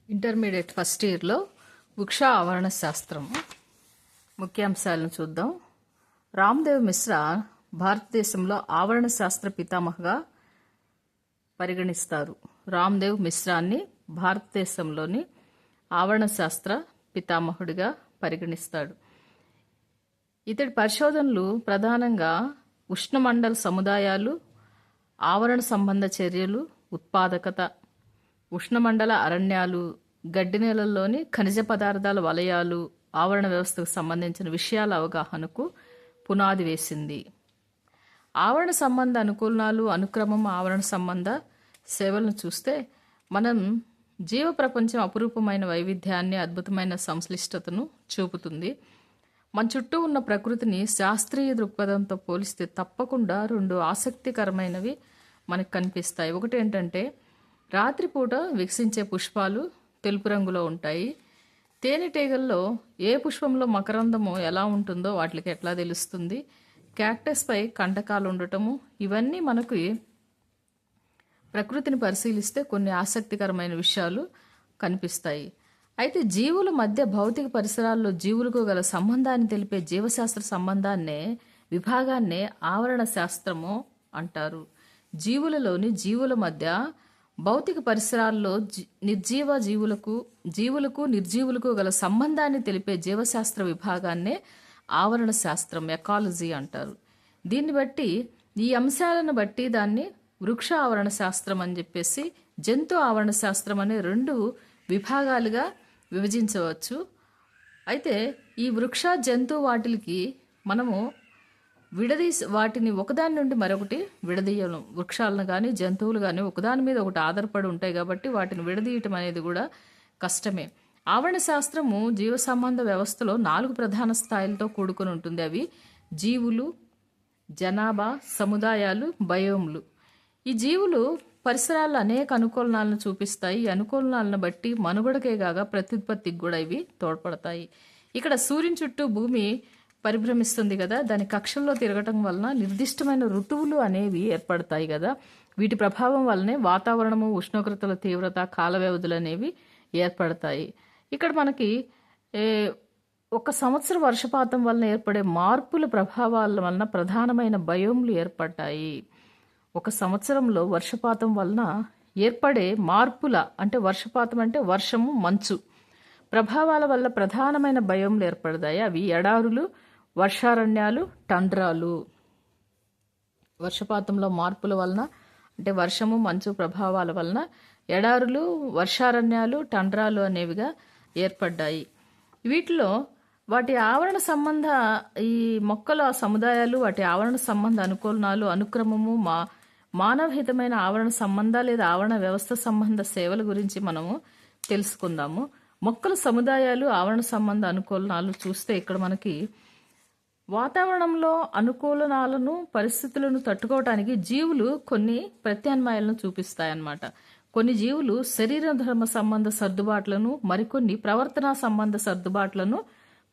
Intermediate first ఇయర్లో వృక్ష ఆవరణ శాస్త్రం ముఖ్యాంశాలను చూద్దాం. రామ్దేవ్ మిశ్రా భారతదేశంలో ఆవరణ శాస్త్ర పితామహగా పరిగణిస్తారు. రామ్దేవ్ మిశ్రాన్ని భారతదేశంలోని ఆవరణ శాస్త్ర పితామహుడిగా పరిగణిస్తాడు. ఇతడి పరిశోధనలు ప్రధానంగా ఉష్ణమండల సముదాయాలు, ఆవరణ సంబంధ చర్యలు, ఉత్పాదకత, ఉష్ణమండల అరణ్యాలు, గడ్డి నేలల్లోని ఖనిజ పదార్థాల వలయాలు, ఆవరణ వ్యవస్థకు సంబంధించిన విషయాల అవగాహనకు పునాది వేసింది. ఆవరణ సంబంధ అనుకూలనాలు, అనుక్రమం, ఆవరణ సంబంధ సేవలను చూస్తే మనం జీవ ప్రపంచం అపురూపమైన వైవిధ్యాన్ని, అద్భుతమైన సంశ్లిష్టతను చూపుతుంది. మన చుట్టూ ఉన్న ప్రకృతిని శాస్త్రీయ దృక్పథంతో పోలిస్తే తప్పకుండా రెండు ఆసక్తికరమైనవి మనకు కనిపిస్తాయి. ఒకటి ఏంటంటే, రాత్రిపూట వికసించే పుష్పాలు తెలుపు రంగులో ఉంటాయి. తేనెటీగల్లో ఏ పుష్పంలో మకరందము ఎలా ఉంటుందో వాటికి ఎట్లా తెలుస్తుంది. క్యాక్టస్పై కంటకాలు ఉండటము, ఇవన్నీ మనకు ప్రకృతిని పరిశీలిస్తే కొన్ని ఆసక్తికరమైన విషయాలు కనిపిస్తాయి. అయితే జీవుల మధ్య భౌతిక పరిసరాల్లో జీవులకు గల సంబంధాన్ని తెలిపే జీవశాస్త్ర సంబంధాన్నే, విభాగాన్నే ఆవరణ శాస్త్రము అంటారు. జీవుల మధ్య భౌతిక పరిసరాల్లో జీవులకు నిర్జీవులకు గల సంబంధాన్ని తెలిపే జీవశాస్త్ర విభాగాన్నే ఆవరణ శాస్త్రం, ఎకాలజీ అంటారు. ఈ అంశాలను బట్టి దాన్ని వృక్ష ఆవరణ శాస్త్రం అని చెప్పేసి, జంతు ఆవరణ శాస్త్రం అనే రెండు విభాగాలుగా విభజించవచ్చు. అయితే ఈ వృక్ష జంతు వాటికి మనము వాటిని ఒకదాని నుండి మరొకటి విడదీయడం. వృక్షాలను కానీ జంతువులు కానీ ఒకదాని మీద ఒకటి ఆధారపడి ఉంటాయి కాబట్టి వాటిని విడదీయటం అనేది కూడా కష్టమే. ఆవరణ శాస్త్రము జీవ సంబంధ వ్యవస్థలో 4 ప్రధాన స్థాయిలతో కూడుకొని ఉంటుంది. అవి జీవులు, జనాభా, సముదాయాలు, బయోములు. ఈ జీవులు పరిసరాల్లో అనేక అనుకూలనాలను చూపిస్తాయి. ఈ అనుకూలనాలను బట్టి మనుగడకే కాగా ప్రత్యుత్పత్తికి కూడా ఇవి తోడ్పడతాయి. ఇక్కడ సూర్యుని చుట్టూ భూమి పరిభ్రమిస్తుంది కదా, దాని కక్షల్లో తిరగటం వలన నిర్దిష్టమైన ఋతువులు అనేవి ఏర్పడతాయి కదా. వీటి ప్రభావం వల్లనే వాతావరణము, ఉష్ణోగ్రతల తీవ్రత, కాల వ్యవధులు అనేవి ఏర్పడతాయి. ఇక్కడ మనకి ఒక సంవత్సరం వర్షపాతం వలన ఏర్పడే మార్పుల ప్రభావాల వలన ప్రధానమైన బయోములు ఏర్పడ్డాయి. ఒక సంవత్సరంలో వర్షపాతం వలన ఏర్పడే మార్పుల, అంటే వర్షపాతం అంటే వర్షము, మంచు ప్రభావాల వల్ల ప్రధానమైన బయోములు ఏర్పడతాయి. అవి ఎడారులు, వర్షారణ్యాలు, టండ్రాలు. వర్షపాతంలో మార్పుల వలన, అంటే వర్షము, మంచు ప్రభావాల వలన ఎడారులు, వర్షారణ్యాలు, టండ్రాలు అనేవిగా ఏర్పడ్డాయి. వీటిలో వాటి ఆవరణ సంబంధ, ఈ మొక్కల సముదాయాలు, వాటి ఆవరణ సంబంధ అనుకూలనాలు, అనుక్రమము, మానవహితమైన ఆవరణ సంబంధ లేదా ఆవరణ వ్యవస్థ సంబంధ సేవల గురించి మనము తెలుసుకుందాము. మొక్కల సముదాయాలు, ఆవరణ సంబంధ అనుకూలనాలు చూస్తే ఇక్కడ మనకి వాతావరణంలో అనుకూలనాలను, పరిస్థితులను తట్టుకోవటానికి జీవులు కొన్ని ప్రత్యామ్నాయాలను చూపిస్తాయన్నమాట. కొన్ని జీవులు శరీర ధర్మ సంబంధ సర్దుబాట్లను, మరికొన్ని ప్రవర్తనా సంబంధ సర్దుబాట్లను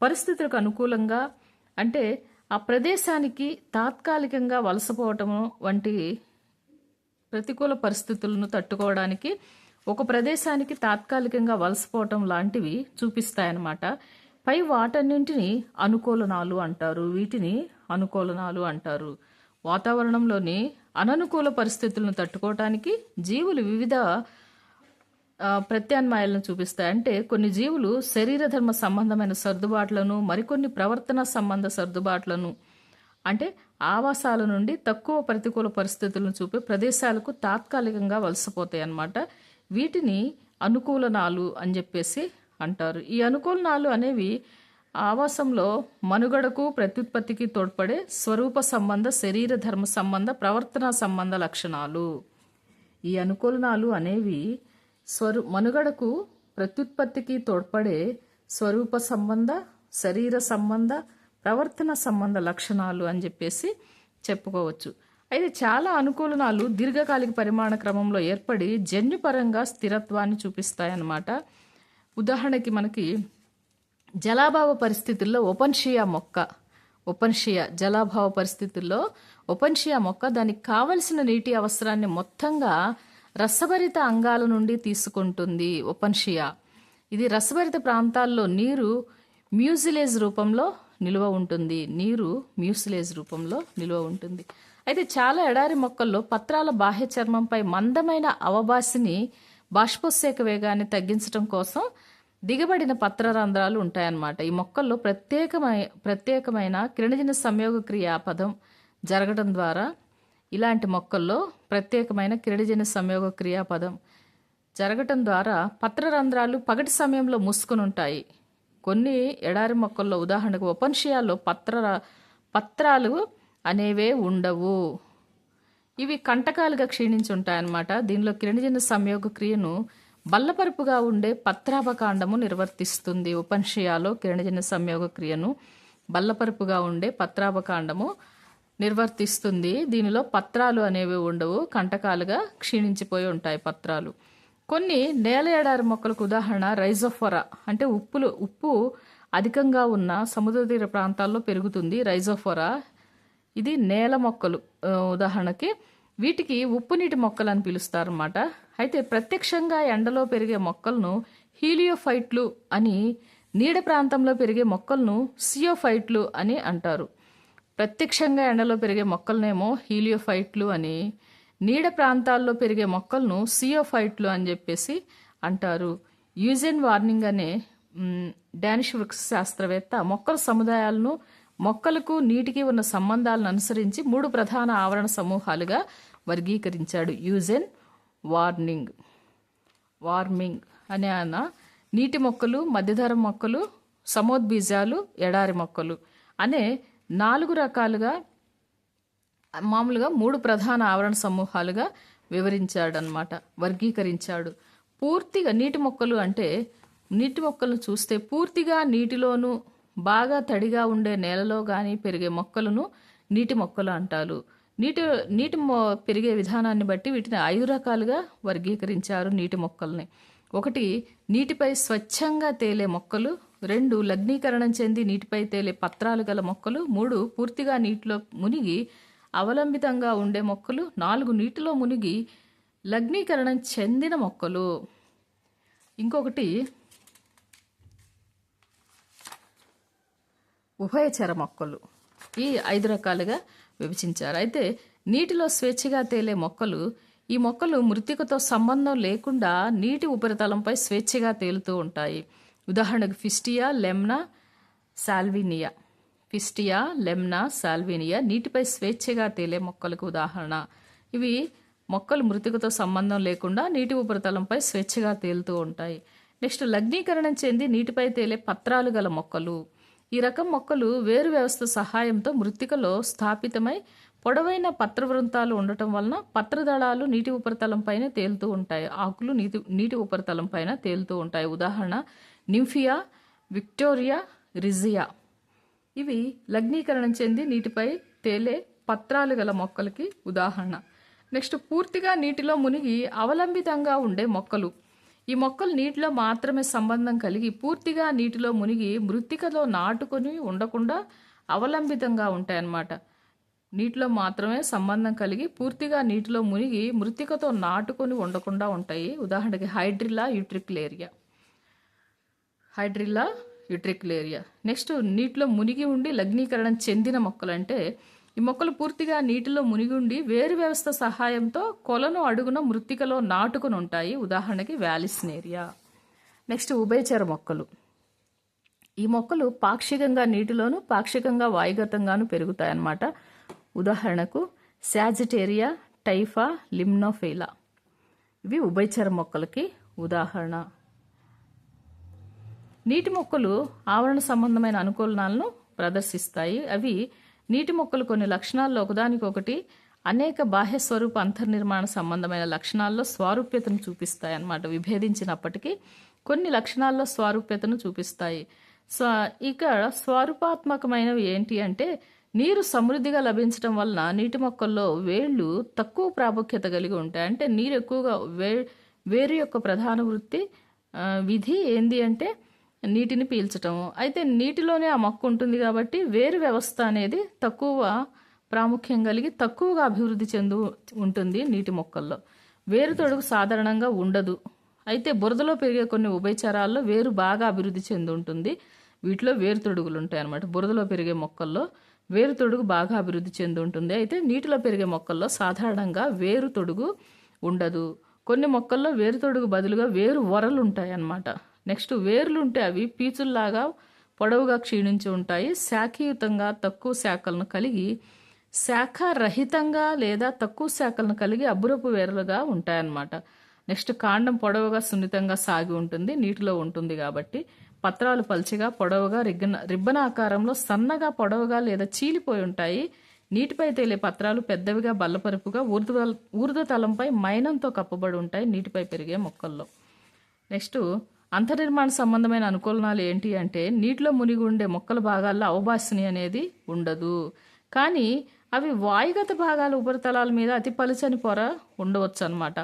పరిస్థితులకు అనుకూలంగా, అంటే ఆ ప్రదేశానికి తాత్కాలికంగా వలసపోవటము వంటి ప్రతికూల పరిస్థితులను తట్టుకోవడానికి ఒక ప్రదేశానికి తాత్కాలికంగా వలసపోవటం లాంటివి చూపిస్తాయన్నమాట. పై వాటన్నింటిని అనుకూలనాలు అంటారు. వీటిని అనుకూలనాలు అంటారు. వాతావరణంలోని అననుకూల పరిస్థితులను తట్టుకోవటానికి జీవులు వివిధ ప్రత్యామ్నాయాలను చూపిస్తాయి. అంటే కొన్ని జీవులు శరీర ధర్మ సంబంధమైన సర్దుబాట్లను, మరికొన్ని ప్రవర్తన సంబంధ సర్దుబాట్లను, అంటే ఆవాసాల నుండి తక్కువ ప్రతికూల పరిస్థితులను చూపే ప్రదేశాలకు తాత్కాలికంగా వలసపోతాయి అన్నమాట. వీటిని అనుకూలనాలు అని చెప్పేసి అంటారు. ఈ అనుకూలనాలు అనేవి ఆవాసంలో మనుగడకు, ప్రత్యుత్పత్తికి తోడ్పడే స్వరూప సంబంధ, శరీర ధర్మ సంబంధ, ప్రవర్తన సంబంధ లక్షణాలు. ఈ అనుకూలనాలు అనేవి మనుగడకు, ప్రత్యుత్పత్తికి తోడ్పడే స్వరూప సంబంధ, శరీర సంబంధ, ప్రవర్తన సంబంధ లక్షణాలు అని చెప్పేసి చెప్పుకోవచ్చు. అయితే చాలా అనుకూలనాలు దీర్ఘకాలిక పరిమాణ క్రమంలో ఏర్పడి జన్యుపరంగా స్థిరత్వాన్ని చూపిస్తాయన్నమాట. ఉదాహరణకి మనకి జలాభావ పరిస్థితుల్లో జలాభావ పరిస్థితుల్లో ఓపెన్షియా మొక్క దానికి కావలసిన నీటి అవసరాన్ని మొత్తంగా రసభరిత అంగాల నుండి తీసుకుంటుంది ఒపన్షియా. ఇది రసభరిత ప్రాంతాల్లో నీరు మ్యూసిలేజ్ రూపంలో నిల్వ ఉంటుంది. అయితే చాలా ఎడారి మొక్కల్లో పత్రాల బాహ్య చర్మంపై మందమైన అవబాసిని బాష్పోత్సేక వేగాన్ని తగ్గించడం కోసం దిగబడిన పత్రరంధ్రాలు ఉంటాయన్నమాట. ఈ మొక్కల్లో ప్రత్యేకమైన కిరణజన్య సంయోగ క్రియా పదం జరగడం ద్వారా పత్రరంధ్రాలు పగటి సమయంలో మూసుకుని ఉంటాయి. కొన్ని ఎడారి మొక్కల్లో ఉదాహరణకు ఒపన్షియాలో పత్రాలు అనేవే ఉండవు. ఇవి కంటకాలుగా క్షీణించి ఉంటాయన్నమాట. దీనిలో కిరణజన్య సంయోగ క్రియను బల్లపరుపుగా ఉండే పత్రాభకాండము నిర్వర్తిస్తుంది. ఉపన్షయాలో కిరణజన్య సంయోగ క్రియను బల్లపరుపుగా ఉండే పత్రాభకాండము నిర్వర్తిస్తుంది. దీనిలో పత్రాలు అనేవి ఉండవు, కంటకాలుగా క్షీణించిపోయి ఉంటాయి పత్రాలు. కొన్ని నేల ఎడారి మొక్కలకు ఉదాహరణ రైజోఫోరా, అంటే ఉప్పు అధికంగా ఉన్న సముద్ర తీర ప్రాంతాల్లో పెరుగుతుంది. రైజోఫోరా ఇది నేల మొక్కలు ఉదాహరణకి. వీటికి ఉప్పు నీటి మొక్కలు అని పిలుస్తారన్నమాట. అయితే ప్రత్యక్షంగా ఎండలో పెరిగే మొక్కలను హీలియోఫైట్లు అని, నీడ ప్రాంతంలో పెరిగే మొక్కలను సియోఫైట్లు అని అంటారు. ప్రత్యక్షంగా ఎండలో పెరిగే మొక్కలనేమో హీలియోఫైట్లు అని, నీడ ప్రాంతాల్లో పెరిగే మొక్కలను సియోఫైట్లు అని చెప్పేసి అంటారు. యూజెన్ వార్నింగ్ అనే డానిష్ వృక్ష శాస్త్రవేత్త మొక్కల సముదాయాలను మొక్కలకు నీటికి ఉన్న సంబంధాలను అనుసరించి 3 ప్రధాన ఆవరణ సమూహాలుగా వర్గీకరించాడు. యూజెన్ వార్మింగ్ అనే ఆయన నీటి మొక్కలు, మధ్యధర మొక్కలు, సమోద్బీజాలు, ఎడారి మొక్కలు అనే 4 రకాలుగా మామూలుగా 3 ప్రధాన ఆవరణ సమూహాలుగా వర్గీకరించాడు. పూర్తిగా నీటి మొక్కలు అంటే నీటి మొక్కలను చూస్తే పూర్తిగా నీటిలోనూ బాగా తడిగా ఉండే నేలలో కానీ పెరిగే మొక్కలను నీటి మొక్కలు అంటారు. నీటి పెరిగే విధానాన్ని బట్టి వీటిని 5 రకాలుగా వర్గీకరించారు నీటి మొక్కల్ని. 1 నీటిపై స్వచ్ఛంగా తేలే మొక్కలు, 2 లగ్నీకరణం చెంది నీటిపై తేలే పత్రాలు గల మొక్కలు, 3 పూర్తిగా నీటిలో మునిగి అవలంబితంగా ఉండే మొక్కలు, 4 నీటిలో మునిగి లగ్నీకరణం చెందిన మొక్కలు. ఇంకొకటి ఉభయచర మొక్కలు. ఈ 5 రకాలుగా విభజించారు. అయితే నీటిలో స్వేచ్ఛగా తేలే మొక్కలు, ఈ మొక్కలు మృత్తికతో సంబంధం లేకుండా నీటి ఉపరితలంపై స్వేచ్ఛగా తేలుతూ ఉంటాయి. ఉదాహరణకు ఫిస్టియా లెమ్నా సాల్వినియా నీటిపై స్వేచ్ఛగా తేలే మొక్కలకు ఉదాహరణ. ఇవి మొక్కలు మృతికతో సంబంధం లేకుండా నీటి ఉపరితలంపై స్వేచ్ఛగా తేలుతూ ఉంటాయి. నెక్స్ట్ లగ్నీకరణం చెంది నీటిపై తేలే పత్రాలు గల మొక్కలు. ఈ రకం మొక్కలు వేరు వ్యవస్థ సహాయంతో మృత్తికలో స్థాపితమై పొడవైన పత్రవృంతాలు ఉండటం వలన పత్రదళాలు నీటి ఉపరితలం పైన తేలుతూ ఉంటాయి. ఆకులు నీటి ఉపరితలం పైన తేలుతూ ఉంటాయి. ఉదాహరణ నింఫియా, విక్టోరియా, రిజియా. ఇవి లగ్నీకరణం చెంది నీటిపై తేలే పత్రాలు గల మొక్కలకి ఉదాహరణ. నెక్స్ట్ పూర్తిగా నీటిలో మునిగి అవలంబితంగా ఉండే మొక్కలు. ఈ మొక్కలు నీటిలో మాత్రమే సంబంధం కలిగి పూర్తిగా నీటిలో మునిగి మృత్తికలో నాటుకొని ఉండకుండా అవలంబితంగా ఉంటాయన్నమాట. నీటిలో మాత్రమే సంబంధం కలిగి పూర్తిగా నీటిలో మునిగి మృత్తికతో నాటుకొని ఉండకుండా ఉంటాయి. ఉదాహరణకి హైడ్రిల్లా యూట్రిక్యులేరియా. నెక్స్ట్ నీటిలో మునిగి ఉండి లగ్నీకరణం చెందిన మొక్కలు అంటే ఈ మొక్కలు పూర్తిగా నీటిలో మునిగి ఉండి వేరు వ్యవస్థ సహాయంతో కొలను అడుగున మృత్తికలో నాటుకుని ఉంటాయి. ఉదాహరణకి వ్యాలిస్నేరియా. నెక్స్ట్ ఉభయచర మొక్కలు. ఈ మొక్కలు పాక్షికంగా నీటిలోను పాక్షికంగా వాయుగతంగాను పెరుగుతాయి అన్నమాట. ఉదాహరణకు సాజిటేరియా, టైఫా, లిమ్నోఫిలా. ఇవి ఉభయచర మొక్కలకి ఉదాహరణ. నీటి మొక్కలు ఆవరణ సంబంధమైన అనుకూలనాలను ప్రదర్శిస్తాయి. అవి నీటి మొక్కలు కొన్ని లక్షణాల్లో ఒకదానికొకటి అనేక బాహ్య స్వరూప అంతర్నిర్మాణ సంబంధమైన లక్షణాల్లో స్వారూప్యతను చూపిస్తాయి అన్నమాట. విభేదించినప్పటికీ కొన్ని లక్షణాల్లో స్వారూప్యతను చూపిస్తాయి. ఇక స్వరూపాత్మకమైనవి ఏంటి అంటే నీరు సమృద్ధిగా లభించడం వలన నీటి మొక్కల్లో వేళ్ళు తక్కువ ప్రాముఖ్యత కలిగి ఉంటాయి. అంటే నీరు ఎక్కువగా వేరు యొక్క ప్రధాన విధి ఏంది అంటే నీటిని పీల్చటం. అయితే నీటిలోనే ఆ మొక్క ఉంటుంది కాబట్టి వేరు వ్యవస్థ అనేది తక్కువ ప్రాముఖ్యం కలిగి తక్కువగా అభివృద్ధి చెందు ఉంటుంది నీటి మొక్కల్లో. వేరు తొడుగు సాధారణంగా ఉండదు. అయితే బురదలో పెరిగే కొన్ని ఉభయచరాల్లో వేరు బాగా అభివృద్ధి చెంది ఉంటుంది. వీటిలో వేరు తొడుగులు ఉంటాయి అన్నమాట. బురదలో పెరిగే మొక్కల్లో వేరు తొడుగు బాగా అభివృద్ధి చెంది ఉంటుంది. అయితే నీటిలో పెరిగే మొక్కల్లో సాధారణంగా వేరు తొడుగు ఉండదు. కొన్ని మొక్కల్లో వేరు తొడుగు బదులుగా వేరు వరలు ఉంటాయి అన్నమాట. నెక్స్ట్ వేర్లు ఉంటే అవి పీచుల్లాగా పొడవుగా క్షీణించి ఉంటాయి. శాఖీయుతంగా తక్కువ శాఖలను కలిగి శాఖారహితంగా లేదా తక్కువ శాఖలను కలిగి అబ్బురపు వేర్లుగా ఉంటాయన్నమాట. నెక్స్ట్ కాండం పొడవుగా సున్నితంగా సాగి ఉంటుంది, నీటిలో ఉంటుంది కాబట్టి. పత్రాలు పల్చగా పొడవుగా రిబ్బన ఆకారంలో సన్నగా పొడవుగా లేదా చీలిపోయి ఉంటాయి. నీటిపై తేలే పత్రాలు పెద్దవిగా బల్లపరుపుగా ఊర్ధ్వతలంపై మైనంతో కప్పబడి ఉంటాయి నీటిపై పెరిగే మొక్కల్లో. నెక్స్ట్ అంతర్నిర్మాణ సంబంధమైన అనుకూలనాలు ఏంటి అంటే నీటిలో మునిగి ఉండే మొక్కల భాగాల్లో అవభాషణి అనేది ఉండదు, కానీ అవి వాయుగత భాగాల ఉపరితలాల మీద అతి పలుచని పొర ఉండవచ్చు అన్నమాట.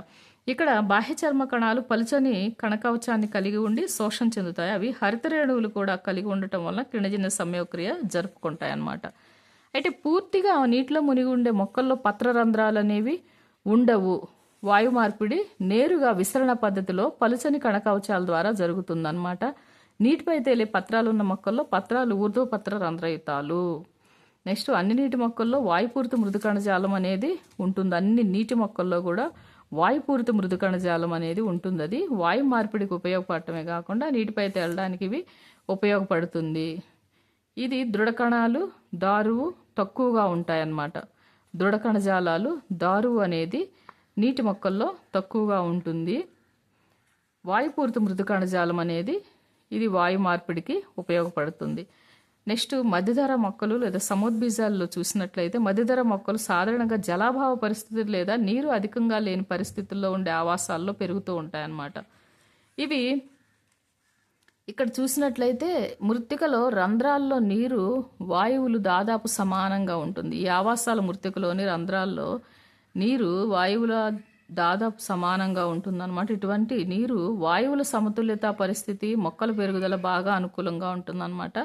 ఇక్కడ బాహ్య చర్మ కణాలు పలుచని కణకవచాన్ని కలిగి ఉండి శోషణ చెందుతాయి. అవి హరిత రేణువులు కూడా కలిగి ఉండటం వల్ల కిణజన్య సంయోగక్రియ జరుపుకుంటాయి అన్నమాట. అయితే పూర్తిగా నీటిలో మునిగి ఉండే మొక్కల్లో పత్రరంధ్రాలు అనేవి ఉండవు. వాయు మార్పిడి నేరుగా విసరణ పద్ధతిలో పలుచని కణకవచాల ద్వారా జరుగుతుందన్నమాట. నీటిపై తేలే పత్రాలు ఉన్న మొక్కల్లో పత్రాలు ఊర్ధ్వపత్ర రంధ్రయుతాలు. నెక్స్ట్ అన్ని నీటి మొక్కల్లో వాయుపూరిత మృదు కణజాలం అనేది ఉంటుంది. అన్ని నీటి మొక్కల్లో కూడా వాయుపూరిత మృదు కణజాలం అనేది ఉంటుంది. అది వాయు మార్పిడికి ఉపయోగపడటమే కాకుండా నీటిపై తేలడానికి ఇవి ఉపయోగపడుతుంది. ఇది దృఢ కణాలు దారువు తక్కువగా ఉంటాయన్నమాట. దృఢ కణజాలాలు దారువు అనేది నీటి మొక్కల్లో తక్కువగా ఉంటుంది. వాయుపూరిత మృదు కణజాలం అనేది ఇది వాయు మార్పిడికి ఉపయోగపడుతుంది. నెక్స్ట్ మధ్యధర మొక్కలు లేదా సముద్బీజాల్లో చూసినట్లయితే మధ్యధర మొక్కలు సాధారణంగా జలాభావ పరిస్థితులు లేదా నీరు అధికంగా లేని పరిస్థితుల్లో ఉండే ఆవాసాల్లో పెరుగుతూ ఉంటాయన్నమాట. ఇవి ఇక్కడ చూసినట్లయితే మృత్తికలో రంధ్రాల్లో నీరు వాయువులు దాదాపు సమానంగా ఉంటుంది. ఈ ఆవాసాల మృత్తికలోని రంధ్రాల్లో నీరు వాయువుల దాదాపు సమానంగా ఉంటుందన్నమాట. ఇటువంటి నీరు వాయువుల సమతుల్యత పరిస్థితి మొక్కల పెరుగుదల బాగా అనుకూలంగా ఉంటుందన్నమాట.